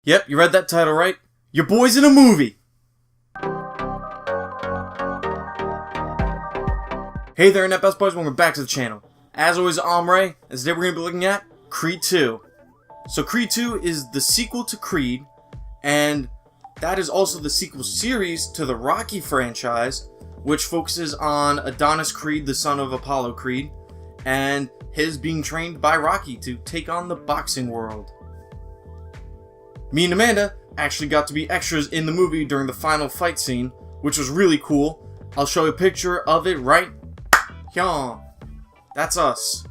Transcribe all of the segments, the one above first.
Yep, you read that title right. Your boy's in a movie! Hey there, Internet Best Boys, welcome back to the channel. As always, I'm Ray, and today we're going to be looking at Creed 2. So Creed 2 is the sequel to Creed, and that is also the sequel series to the Rocky franchise, which focuses on Adonis Creed, the son of Apollo Creed, and his being trained by Rocky to take on the boxing world. Me and Amanda actually got to be extras in the movie during the final fight scene, which was really cool. I'll show you a picture of it right here. That's us.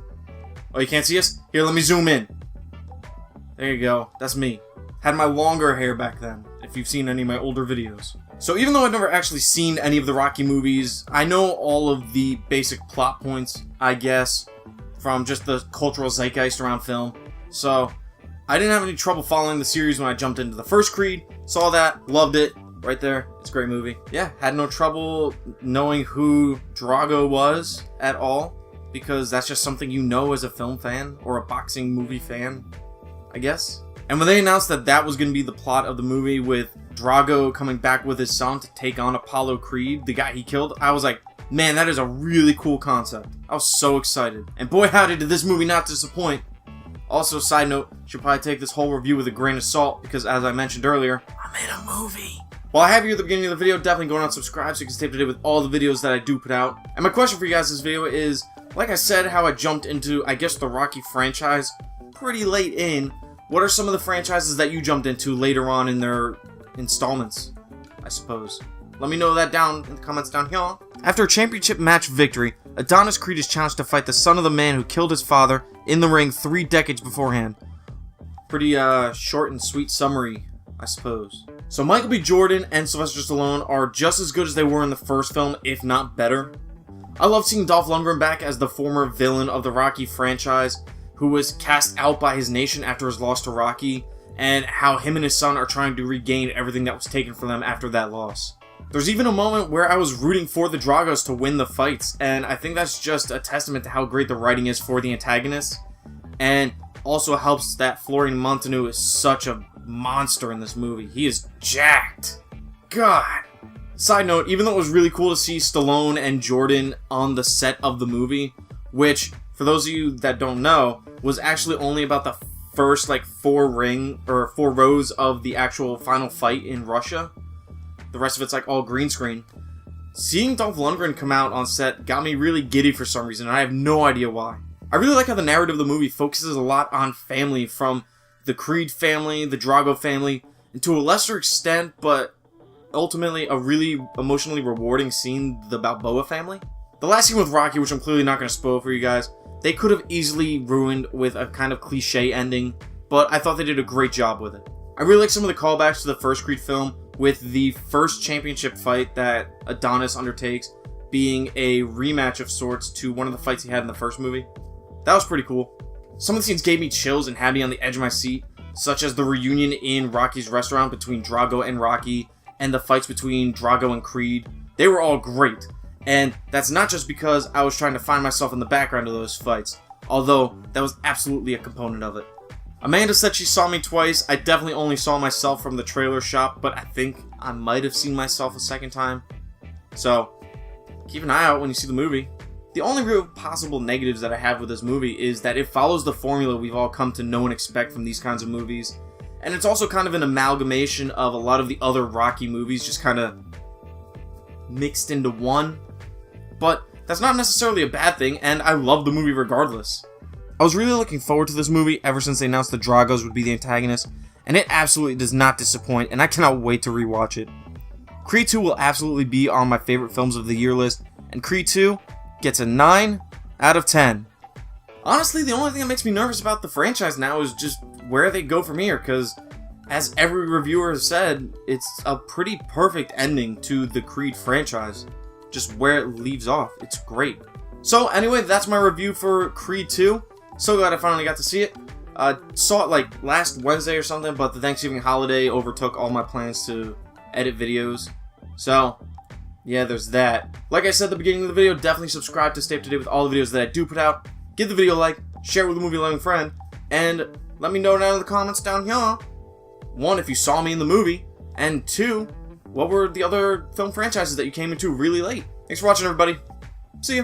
Oh, you can't see us? Here, let me zoom in. There you go. That's me. Had my longer hair back then, if you've seen any of my older videos. So even though I've never actually seen any of the Rocky movies, I know all of the basic plot points, I guess, from just the cultural zeitgeist around film. So I didn't have any trouble following the series when I jumped into the first Creed. Saw that, loved it, right there. It's a great movie. Yeah, had no trouble knowing who Drago was at all, because that's just something you know as a film fan, or a boxing movie fan, I guess. And when they announced that that was going to be the plot of the movie, with Drago coming back with his son to take on Apollo Creed, the guy he killed, I was like, man, that is a really cool concept. I was so excited. And boy howdy did this movie not disappoint. Also, side note, should probably take this whole review with a grain of salt, because as I mentioned earlier, I'm in a movie. While I have you at the beginning of the video, definitely go on and subscribe so you can stay up to date with all the videos that I do put out. And my question for you guys this video is, like I said, how I jumped into, I guess, the Rocky franchise pretty late in. What are some of the franchises that you jumped into later on in their installments, I suppose? Let me know that down in the comments down here. After a championship match victory, Adonis Creed is challenged to fight the son of the man who killed his father in the ring 3 decades beforehand. Pretty short and sweet summary, I suppose. So Michael B. Jordan and Sylvester Stallone are just as good as they were in the first film, if not better. I love seeing Dolph Lundgren back as the former villain of the Rocky franchise, who was cast out by his nation after his loss to Rocky, and how him and his son are trying to regain everything that was taken from them after that loss. There's even a moment where I was rooting for the Dragos to win the fights, and I think that's just a testament to how great the writing is for the antagonists, and also helps that Florian Munteanu is such a monster in this movie. He is jacked. God. Side note, even though it was really cool to see Stallone and Jordan on the set of the movie, which, for those of you that don't know, was actually only about the first, 4 rows of the actual final fight in Russia. The rest of it's all green screen. Seeing Dolph Lundgren come out on set got me really giddy for some reason, and I have no idea why. I really like how the narrative of the movie focuses a lot on family, from the Creed family, the Drago family, and to a lesser extent, but ultimately a really emotionally rewarding scene, the Balboa family. The last scene with Rocky, which I'm clearly not going to spoil for you guys, they could have easily ruined with a kind of cliche ending, but I thought they did a great job with it. I really like some of the callbacks to the first Creed film, with the first championship fight that Adonis undertakes being a rematch of sorts to one of the fights he had in the first movie. That was pretty cool. Some of the scenes gave me chills and had me on the edge of my seat, such as the reunion in Rocky's restaurant between Drago and Rocky, and the fights between Drago and Creed. They were all great, and that's not just because I was trying to find myself in the background of those fights, although that was absolutely a component of it. Amanda said she saw me twice. I definitely only saw myself from the trailer shop, but I think I might have seen myself a second time. So, keep an eye out when you see the movie. The only real possible negatives that I have with this movie is that it follows the formula we've all come to know and expect from these kinds of movies. And it's also kind of an amalgamation of a lot of the other Rocky movies, just kind of mixed into one. But that's not necessarily a bad thing, and I love the movie regardless. I was really looking forward to this movie ever since they announced the Dragos would be the antagonists, and it absolutely does not disappoint, and I cannot wait to rewatch it. Creed 2 will absolutely be on my favorite films of the year list, and Creed 2 gets a 9 out of 10. Honestly, the only thing that makes me nervous about the franchise now is just where they go from here, because as every reviewer has said, it's a pretty perfect ending to the Creed franchise. Just where it leaves off. It's great. So anyway, that's my review for Creed 2. So glad I finally got to see it. Saw it last Wednesday or something, but the Thanksgiving holiday overtook all my plans to edit videos. So, yeah, there's that. Like I said at the beginning of the video, definitely subscribe to stay up to date with all the videos that I do put out. Give the video a like, share it with a movie-loving friend, and let me know down in the comments down here one, if you saw me in the movie, and two, what were the other film franchises that you came into really late. Thanks for watching, everybody. See ya.